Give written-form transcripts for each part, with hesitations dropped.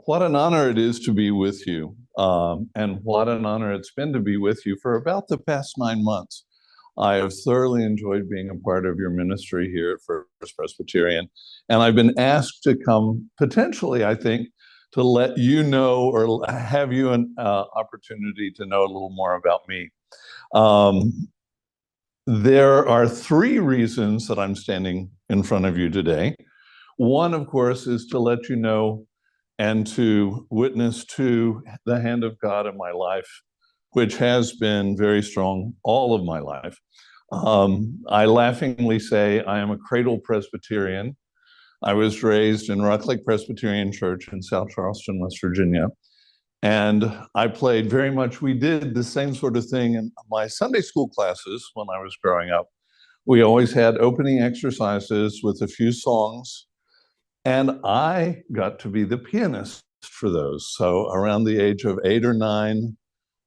What an honor it is to be with you. And what an honor it's been to be with you for about the past 9 months. I have thoroughly enjoyed being a part of your ministry here at First Presbyterian. And I've been asked to come potentially, I think, to let you know or have you an opportunity to know a little more about me. Um, there are three reasons that I'm standing in front of you today. One, of course, is to let you know and to witness to the hand of God in my life, which has been very strong all of my life. I laughingly say I am a cradle Presbyterian. I was raised in Rock Lake Presbyterian Church in South Charleston, West Virginia. And I played very much, we did the same sort of thing in my Sunday school classes when I was growing up. We always had opening exercises with a few songs, and I got to be the pianist for those. So around the age of 8 or 9,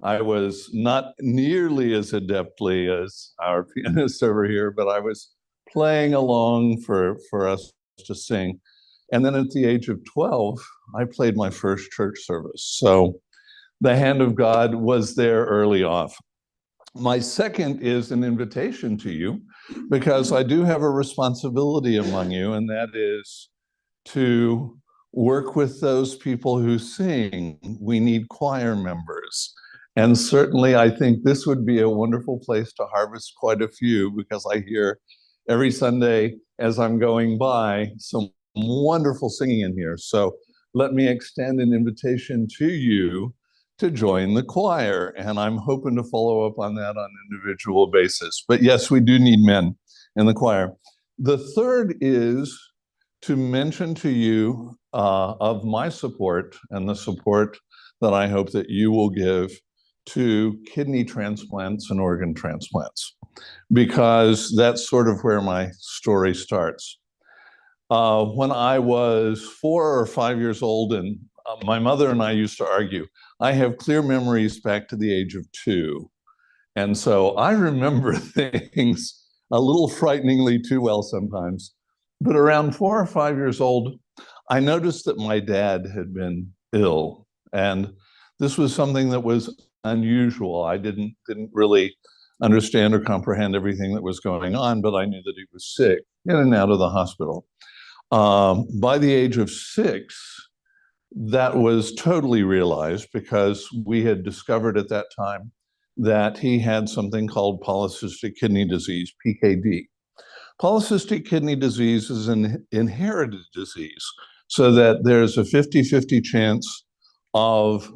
I was not nearly as adeptly as our pianist over here, but I was playing along for us to sing. And then at the age of 12, I played my first church service. So the hand of God was there early off. My second is an invitation to you, because I do have a responsibility among you, and that is to work with those people who sing. We need choir members. And certainly I think this would be a wonderful place to harvest quite a few, because I hear every Sunday as I'm going by some wonderful singing in here. So let me extend an invitation to you to join the choir. And I'm hoping to follow up on that on an individual basis. But yes, we do need men in the choir. The third is to mention to you of my support and the support that I hope that you will give to kidney transplants and organ transplants, because that's sort of where my story starts. When I was 4 or 5 years old, and my mother and I used to argue, I have clear memories back to the age of 2. And so I remember things a little frighteningly too well sometimes. But around 4 or 5 years old, I noticed that my dad had been ill. And this was something that was unusual. I didn't really understand or comprehend everything that was going on, but I knew that he was sick, in and out of the hospital. By the age of 6, that was totally realized, because we had discovered at that time that he had something called polycystic kidney disease, PKD. Polycystic kidney disease is an inherited disease, so that there's a 50-50 chance of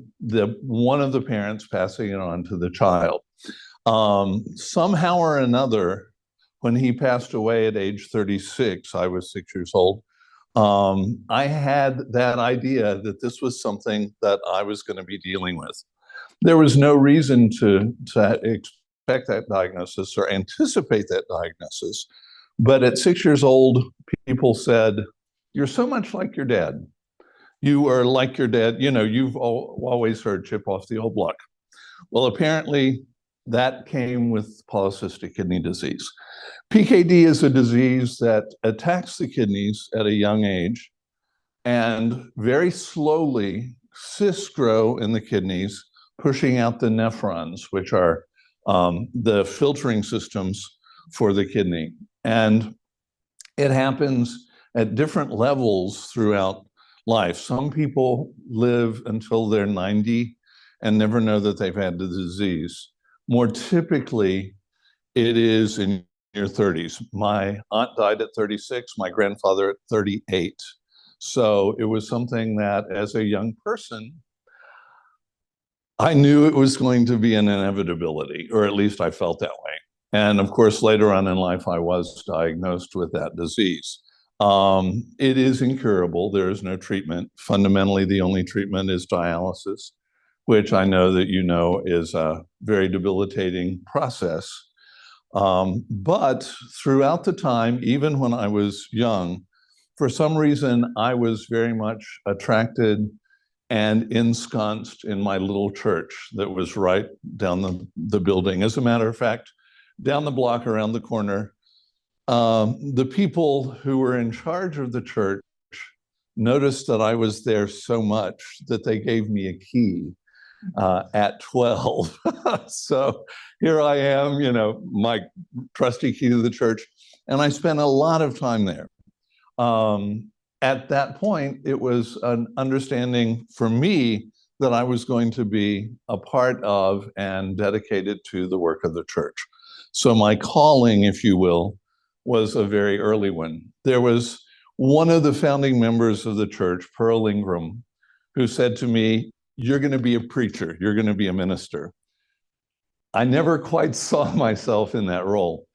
one of the parents passing it on to the child. Somehow or another, when he passed away at age 36, I was 6 years old, I had that idea that this was something that I was going to be dealing with. There was no reason to expect that diagnosis or anticipate that diagnosis. But at 6 years old, people said, "You're so much like your dad. You are like your dad. You know, you've always heard chip off the old block." Well, apparently that came with polycystic kidney disease. PKD is a disease that attacks the kidneys at a young age, and very slowly cysts grow in the kidneys, pushing out the nephrons, which are the filtering systems for the kidney. And it happens at different levels throughout life. Some people live until they're 90 and never know that they've had the disease. More typically, it is in your 30s. My aunt died at 36, my grandfather at 38. So it was something that, as a young person, I knew it was going to be an inevitability, or at least I felt that way. And of course, later on in life, I was diagnosed with that disease. It is incurable. There is no treatment. Fundamentally, the only treatment is dialysis, which I know that you know is a very debilitating process. But throughout the time, even when I was young, for some reason, I was very much attracted and ensconced in my little church that was right down the building. As a matter of fact, down the block around the corner, the people who were in charge of the church noticed that I was there so much that they gave me a key at 12. So here I am, my trusty key to the church, and I spent a lot of time there. At that point, it was an understanding for me that I was going to be a part of and dedicated to the work of the church. So my calling, if you will, was a very early one. There was one of the founding members of the church, Pearl Ingram, who said to me, "You're going to be a preacher. You're going to be a minister." I never quite saw myself in that role.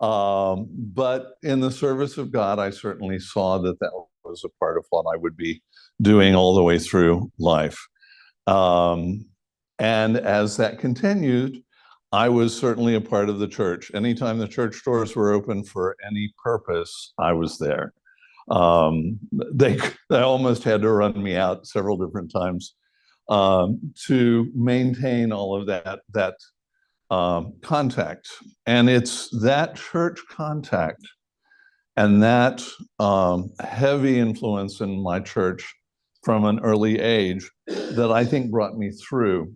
But in the service of God, I certainly saw that that was a part of what I would be doing all the way through life. And as that continued, I was certainly a part of the church. Anytime the church doors were open for any purpose, I was there. They almost had to run me out several different times to maintain all of that contact. And it's that church contact and that heavy influence in my church from an early age that I think brought me through.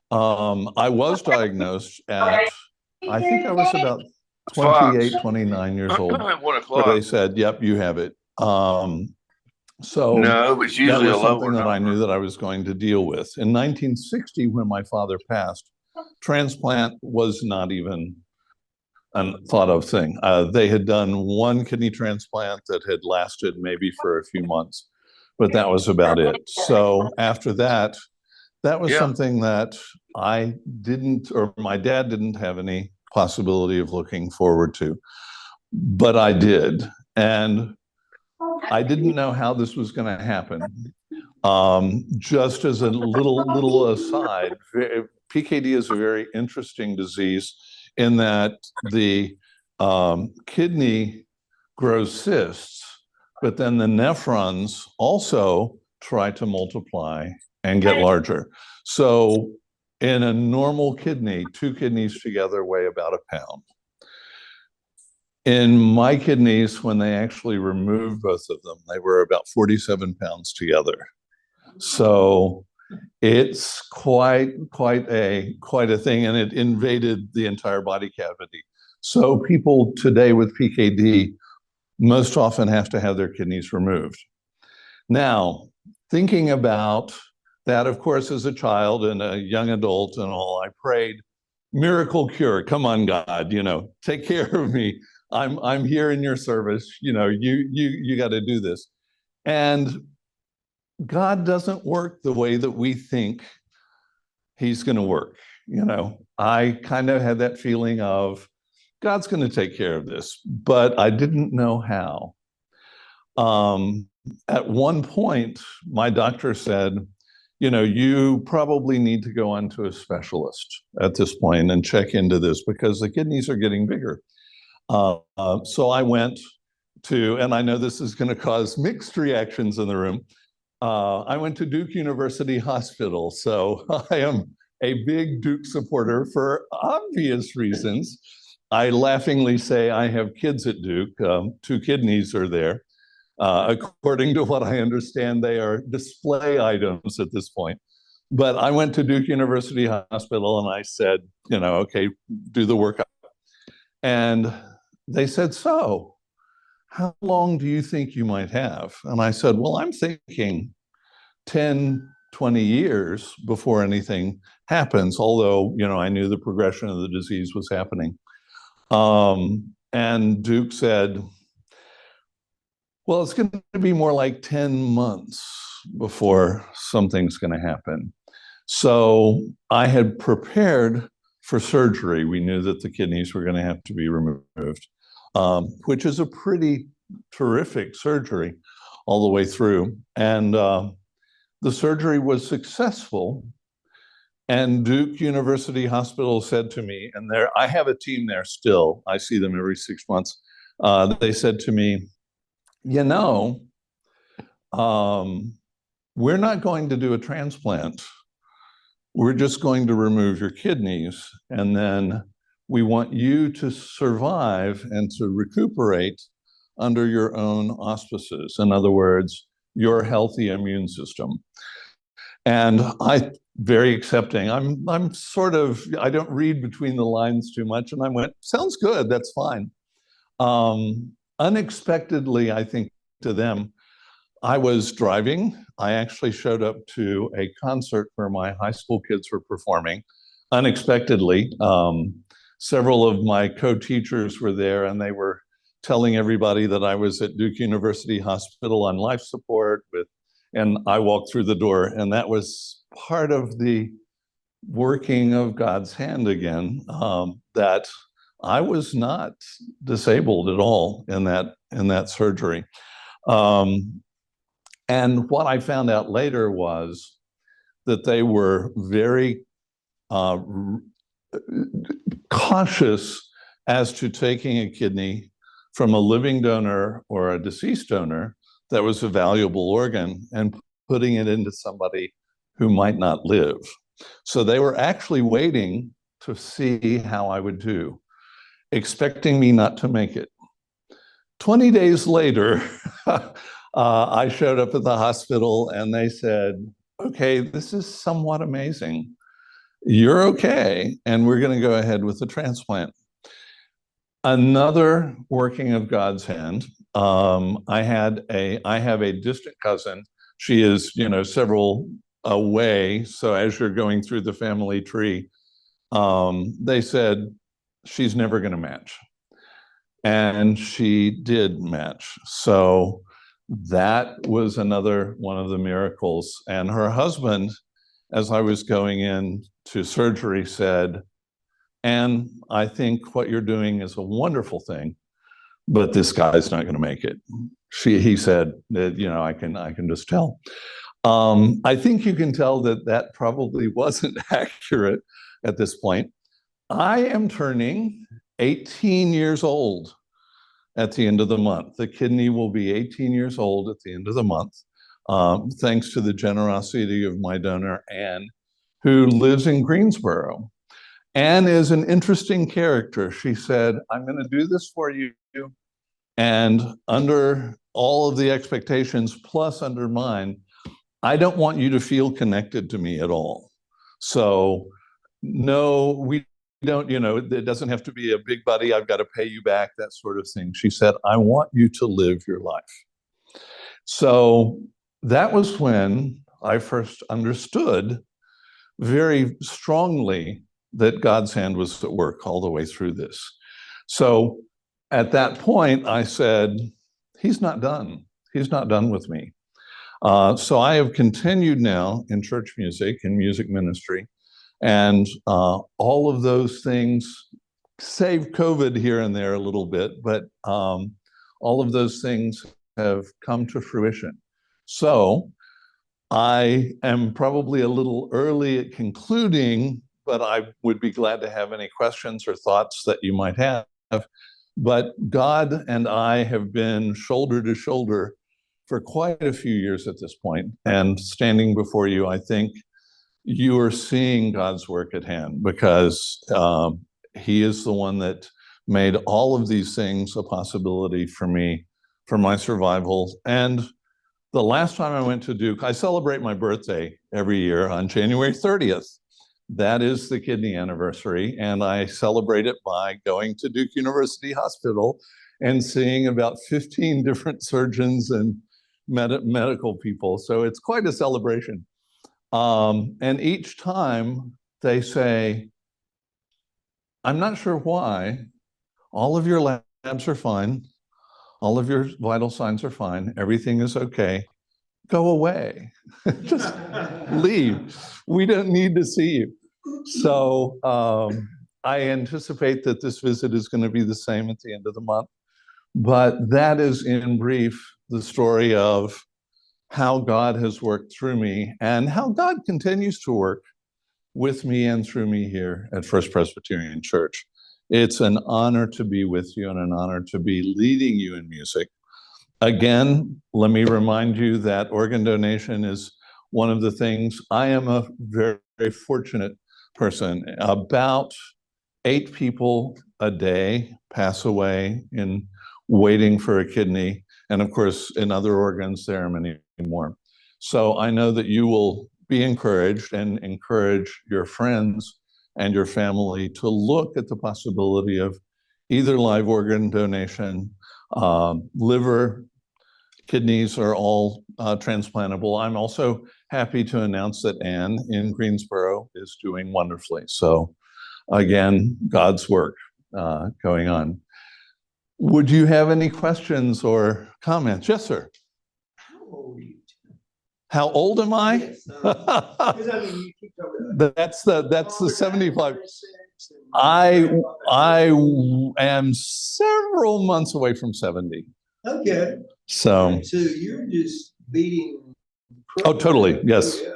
I was diagnosed at, I think I was about 28, 29 years old, where they said, "Yep, you have it." So no, it's usually that was something that number. I knew that I was going to deal with. In 1960, when my father passed, transplant was not even a thought of thing. They had done one kidney transplant that had lasted maybe for a few months, but that was about it. So after that, that was something that I didn't, or my dad didn't have any possibility of looking forward to, but I did. And I didn't know how this was going to happen. Just as a little aside, PKD is a very interesting disease in that the kidney grows cysts, but then the nephrons also try to multiply and get larger. So in a normal kidney, two kidneys together weigh about a pound. In my kidneys, when they actually removed both of them, they were about 47 pounds together. So it's quite a thing, and it invaded the entire body cavity. So people today with PKD most often have to have their kidneys removed. Now, thinking about that, of course, as a child and a young adult and all, I prayed, miracle cure. Come on, God, take care of me. I'm here in your service. You got to do this. And God doesn't work the way that we think he's going to work. I kind of had that feeling of God's going to take care of this, but I didn't know how. At one point, my doctor said, you probably need to go on to a specialist at this point and check into this because the kidneys are getting bigger. So I went to, and I know this is going to cause mixed reactions in the room. I went to Duke University Hospital. So I am a big Duke supporter for obvious reasons. I laughingly say I have kids at Duke. 2 kidneys are there. According to what I understand, they are display items at this point. But I went to Duke University Hospital and I said, okay, do the workup. And they said, so how long do you think you might have? And I said, well, I'm thinking 10, 20 years before anything happens, although, I knew the progression of the disease was happening. And Duke said, well, it's going to be more like 10 months before something's going to happen. So I had prepared for surgery. We knew that the kidneys were going to have to be removed, which is a pretty terrific surgery all the way through. And the surgery was successful. And Duke University Hospital said to me, and I have a team there still. I see them every 6 months. They said to me, we're not going to do a transplant. We're just going to remove your kidneys. And then we want you to survive and to recuperate under your own auspices. In other words, your healthy immune system. And I very accepting. I'm sort of, I don't read between the lines too much. And I went, sounds good, that's fine. Unexpectedly, I think to them, I was driving. I actually showed up to a concert where my high school kids were performing. Unexpectedly, several of my co-teachers were there, and they were telling everybody that I was at Duke University Hospital on life support and I walked through the door, and that was part of the working of God's hand again, that I was not disabled at all in that surgery. And what I found out later was that they were very cautious as to taking a kidney from a living donor or a deceased donor that was a valuable organ and putting it into somebody who might not live. So they were actually waiting to see how I would do, expecting me not to make it. 20 days later, I showed up at the hospital and they said, okay, this is somewhat amazing. You're okay, and we're going to go ahead with the transplant. Another working of God's hand. I have a distant cousin. She is, several away. So as you're going through the family tree, they said she's never going to match, and she did match. So that was another one of the miracles. And her husband, as I was going in to surgery, said, "And I think what you're doing is a wonderful thing, but this guy's not going to make it." He said that, I can just tell. I think you can tell that probably wasn't accurate at this point. I am turning 18 years old at the end of the month. The kidney will be 18 years old at the end of the month, thanks to the generosity of my donor, Anne, who lives in Greensboro. Anne is an interesting character. She said, I'm going to do this for you, and under all of the expectations, plus under mine, I don't want you to feel connected to me at all. So no, we don't, it doesn't have to be a big buddy, I've got to pay you back, that sort of thing. She said, I want you to live your life. So that was when I first understood very strongly that God's hand was at work all the way through this. So at that point, I said, he's not done. He's not done with me. So I have continued now in church music and music ministry, and all of those things, save COVID here and there a little bit, but all of those things have come to fruition. So I am probably a little early at concluding, but I would be glad to have any questions or thoughts that you might have. But God and I have been shoulder to shoulder for quite a few years at this point. And standing before you, I think you are seeing God's work at hand, because he is the one that made all of these things a possibility for me, for my survival. And the last time I went to Duke, I celebrate my birthday every year on January 30th. That is the kidney anniversary, and I celebrate it by going to Duke University Hospital and seeing about 15 different surgeons and medical people. So it's quite a celebration. And each time they say, I'm not sure why, all of your labs are fine, all of your vital signs are fine, everything is okay, go away, just leave. We don't need to see you. So I anticipate that this visit is going to be the same at the end of the month. But that is, in brief, the story of how God has worked through me and how God continues to work with me and through me here at First Presbyterian Church. It's an honor to be with you and an honor to be leading you in music. Again, let me remind you that organ donation is one of the things. I am a very, very fortunate person. About 8 people a day pass away in waiting for a kidney. And of course, in other organs, there are many more. So I know that you will be encouraged and encourage your friends and your family to look at the possibility of either live organ donation, liver, kidneys are all transplantable. I'm also happy to announce that Anne in Greensboro is doing wonderfully. So again, God's work going on. Would you have any questions or comments? Yes, sir. How old are you? How old am I? Yes, because I mean, you keep talking That's the 75. I am several months away from 70. Okay. So you're just beating. Oh, totally. Yes. Oh, yeah.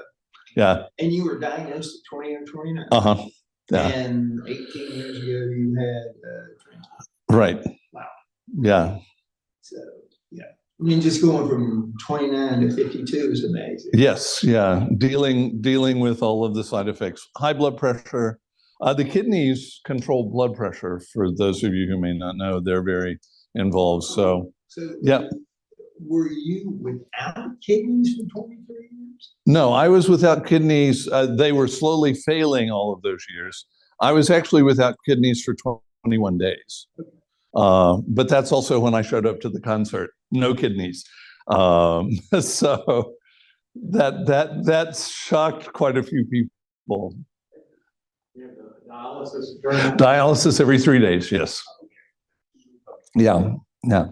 Yeah. And you were diagnosed at 20 or 29. Uh-huh. Yeah. And 18 years ago, you had Right. Wow. Yeah. So, yeah. I mean, just going from 29 to 52 is amazing. Yes. Yeah. Dealing with all of the side effects. High blood pressure. The kidneys control blood pressure. For those of you who may not know, they're very involved. So yeah. Were you without kidneys for 23 years? No, I was without kidneys. They were slowly failing all of those years. I was actually without kidneys for 21 days. But that's also when I showed up to the concert. No kidneys. So that shocked quite a few people. Dialysis every 3 days, yes. Yeah, yeah.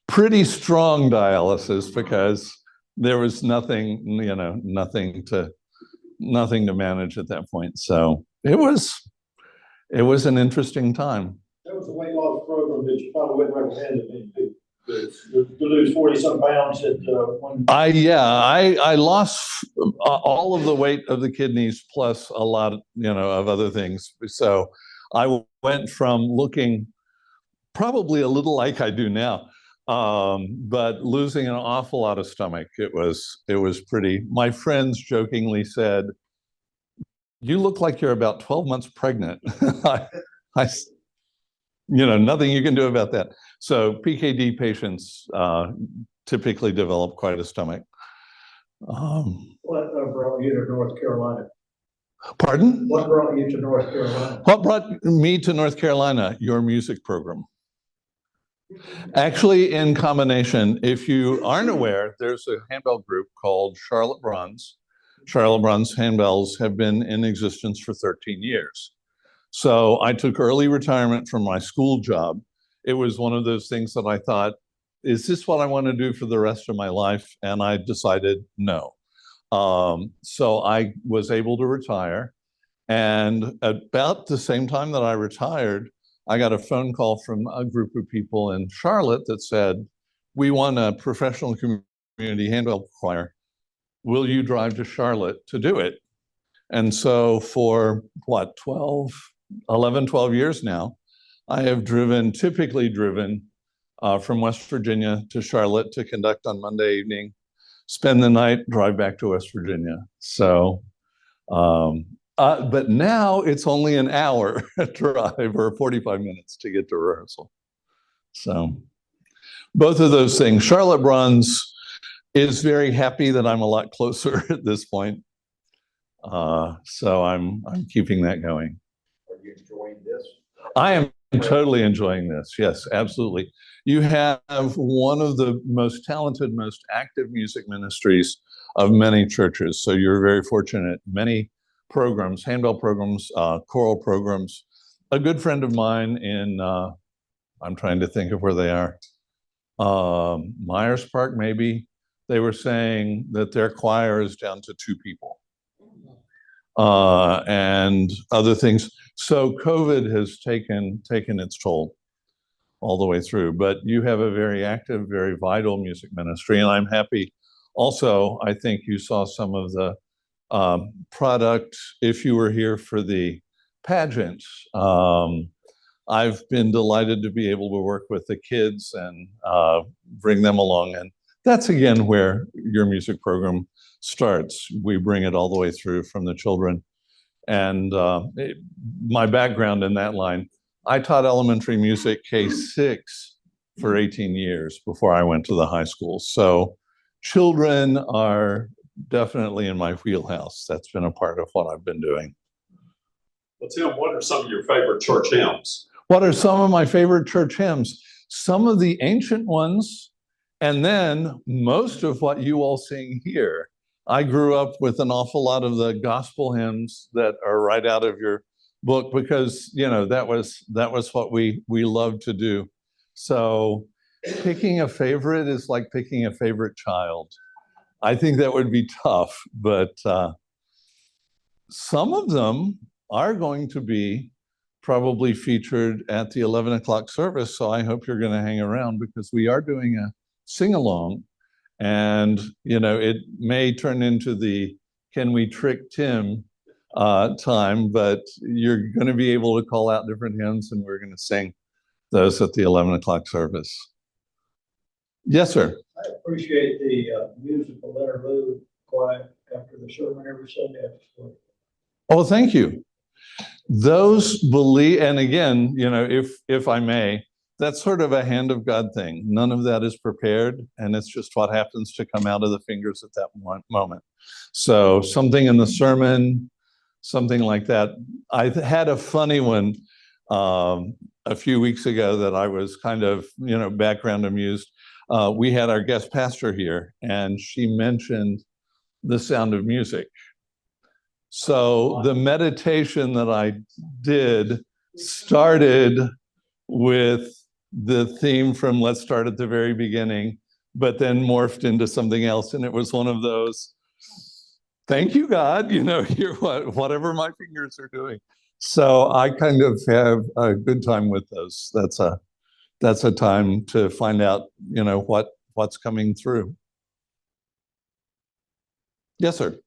Pretty strong dialysis because there was nothing to manage at that point. So it was an interesting time. That was a weight loss program that you probably wouldn't recommend to many people. To lose 40-some pounds at one. I lost all of the weight of the kidneys plus a lot of other things. So I went from looking probably a little like I do now, but losing an awful lot of stomach. It was pretty. My friends jokingly said, "You look like you're about 12 months pregnant." I nothing you can do about that. So PKD patients typically develop quite a stomach. What brought you to North Carolina? Pardon? What brought you to North Carolina? What brought me to North Carolina? Your music program. Actually, in combination, if you aren't aware, there's a handbell group called Charlotte Bronze. Charlotte Bronze handbells have been in existence for 13 years. So I took early retirement from my school job. It was one of those things that I thought, is this what I want to do for the rest of my life? And I decided no. So I was able to retire. And about the same time that I retired, I got a phone call from a group of people in Charlotte that said, "We want a professional community handbell choir. Will you drive to Charlotte to do it?" And so for 12 years now, I have typically driven from West Virginia to Charlotte to conduct on Monday evening, spend the night, drive back to West Virginia. So, but now it's only an hour drive or 45 minutes to get to rehearsal. So both of those things. Charlotte Bronze is very happy that I'm a lot closer at this point. So I'm keeping that going. Are you enjoying this? I am totally enjoying this. Yes, absolutely. You have one of the most talented, most active music ministries of many churches. So you're very fortunate. Many programs, handbell programs, choral programs. A good friend of mine in, I'm trying to think of where they are, Myers Park maybe, they were saying that their choir is down to 2 people. And other things. So COVID has taken its toll all the way through. But you have a very active, very vital music ministry, and I'm happy. Also, I think you saw some of the product if you were here for the pageant. I've been delighted to be able to work with the kids and bring them along, and that's again where your music program starts. We bring it all the way through from the children. And my background in that line, I taught elementary music K-6 for 18 years before I went to the high school. So children are definitely in my wheelhouse. That's been a part of what I've been doing. Well, Tim, what are some of your favorite church hymns? What are some of my favorite church hymns? Some of the ancient ones, and then most of what you all sing here. I grew up with an awful lot of the gospel hymns that are right out of your book because, you know, that was what we loved to do. So picking a favorite is like picking a favorite child. I think that would be tough, but some of them are going to be probably featured at the 11 o'clock service. So I hope you're going to hang around because we are doing a sing-along. And, you know, it may turn into the can we trick Tim time, but you're going to be able to call out different hymns and we're going to sing those at the 11 o'clock service. Yes, sir. I appreciate the musical interlude quiet after the sermon every Sunday after. Oh, thank you. Those believe, and again, you know, if I may, that's sort of a hand of God thing. None of that is prepared, and it's just what happens to come out of the fingers at that moment. So something in the sermon, something like that. I had a funny one a few weeks ago that I was kind of, you know, background amused. We had our guest pastor here, and she mentioned The Sound of Music. So the meditation that I did started with the theme from Let's Start at the Very Beginning, but then morphed into something else. And it was one of those, thank you, God, you know, you're whatever my fingers are doing. So I kind of have a good time with those. That's a time to find out, you know, what's coming through. Yes, sir.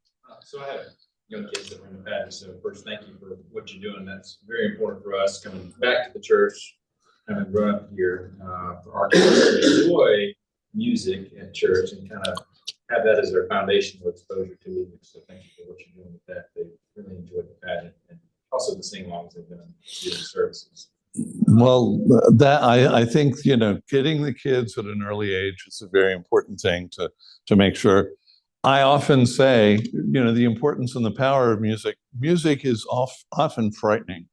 So I have young kids that were in the past. So first, thank you for what you're doing. That's very important for us coming back to the church, having grown up here, for our kids to enjoy music at church and kind of have that as their foundational exposure to music. So thank you for what you're doing with that. They really enjoyed the pageant and also the sing-alongs they've been doing services. Well, that I think, you know, getting the kids at an early age is a very important thing to make sure. I often say, you know, the importance and the power of music. Music is often frightening.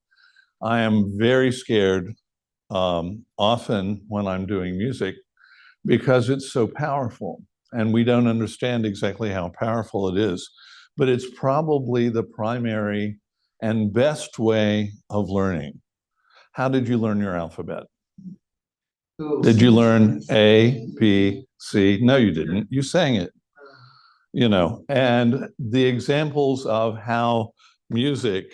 I am very scared often when I'm doing music because it's so powerful and we don't understand exactly how powerful it is. But it's probably the primary and best way of learning. How did you learn your alphabet? Did you learn A, B, C? No, you didn't. You sang it. You know, and the examples of how music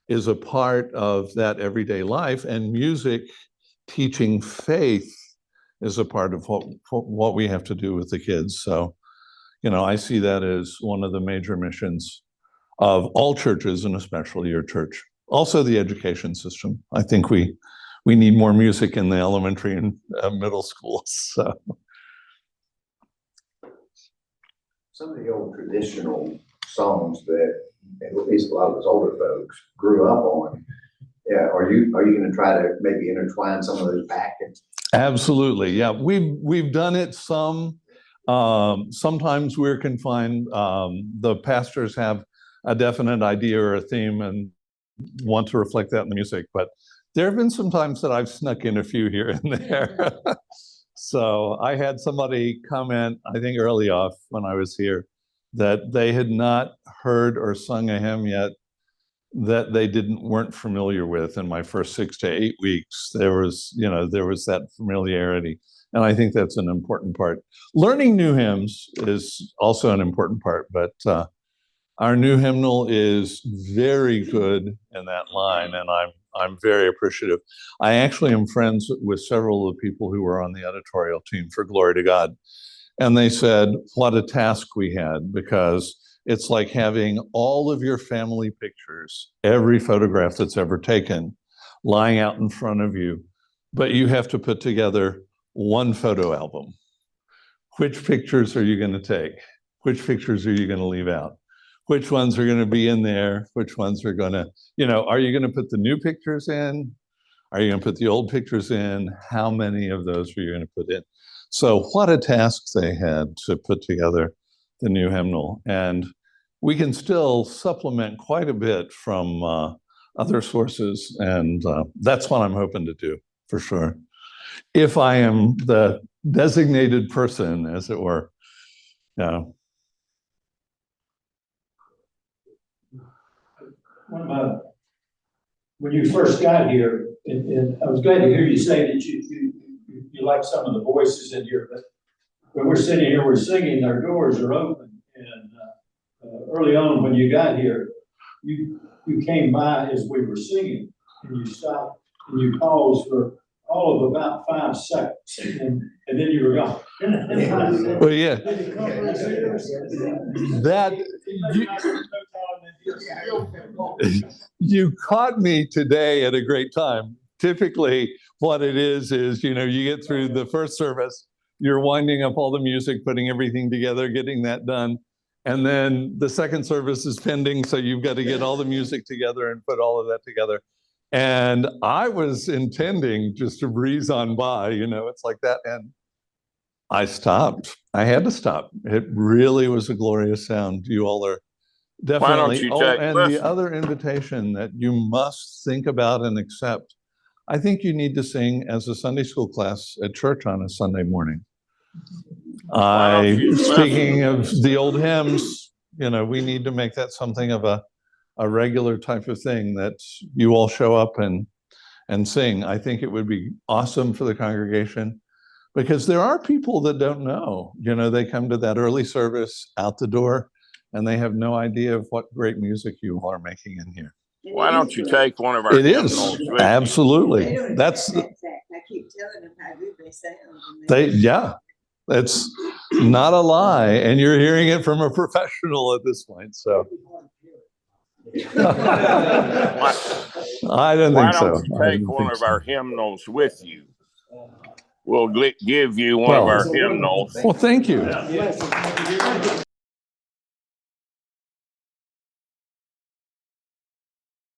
is a part of that everyday life, and music teaching faith is a part of what we have to do with the kids. So, you know, I see that as one of the major missions of all churches, and especially your church. Also the education system. I think we need more music in the elementary and middle schools. So. Some of the old traditional songs that at least a lot of us older folks grew up on. Yeah, are you going to try to maybe intertwine some of those back? Absolutely, yeah. We've done it some. Sometimes we're confined. The pastors have a definite idea or a theme and want to reflect that in the music. But there have been some times that I've snuck in a few here and there. So I had somebody comment, I think early off when I was here, that they had not heard or sung a hymn yet that they weren't familiar with in my first 6 to 8 weeks. There was that familiarity. And I think that's an important part. Learning new hymns is also an important part, but our new hymnal is very good in that line, and I'm very appreciative. I actually am friends with several of the people who were on the editorial team for Glory to God. And they said, what a task we had, because it's like having all of your family pictures, every photograph that's ever taken, lying out in front of you, but you have to put together one photo album. Which pictures are you going to take? Which pictures are you going to leave out? Which ones are going to be in there? Which ones are going to, are you going to put the new pictures in? Are you going to put the old pictures in? How many of those were you going to put in? So what a task they had to put together the new hymnal. And we can still supplement quite a bit from other sources. And that's what I'm hoping to do, for sure. If I am the designated person, as it were. Yeah. When you first got here, and I was glad to hear you say that you like some of the voices in here, but when we're sitting here, we're singing, our doors are open. And early on, when you got here, you came by as we were singing, and you stopped and you paused for all of about 5 seconds, and then you were gone. Well, yeah. That you caught me today at a great time. Typically, what it is, you know, you get through the first service, you're winding up all the music, putting everything together, getting that done. And then the second service is pending, so you've got to get all the music together and put all of that together. And I was intending just to breeze on by, you know, it's like that. And I stopped. I had to stop. It really was a glorious sound. You all are definitely. Why don't you take and listen. The other invitation that you must think about and accept, I think you need to sing as a Sunday school class at church on a Sunday morning. Speaking of the old hymns, you know, we need to make that something of a regular type of thing that you all show up and sing. I think it would be awesome for the congregation, because there are people that don't know, you know, they come to that early service out the door and they have no idea of what great music you all are making in here. Why don't you take one of our It is hymnals with you? absolutely. That's I keep telling them how good they sound. yeah, it's not a lie, and you're hearing it from a professional at this point. So I don't think so. Why don't you take one of our hymnals with you? We'll give you one of our hymnals. Well, thank you.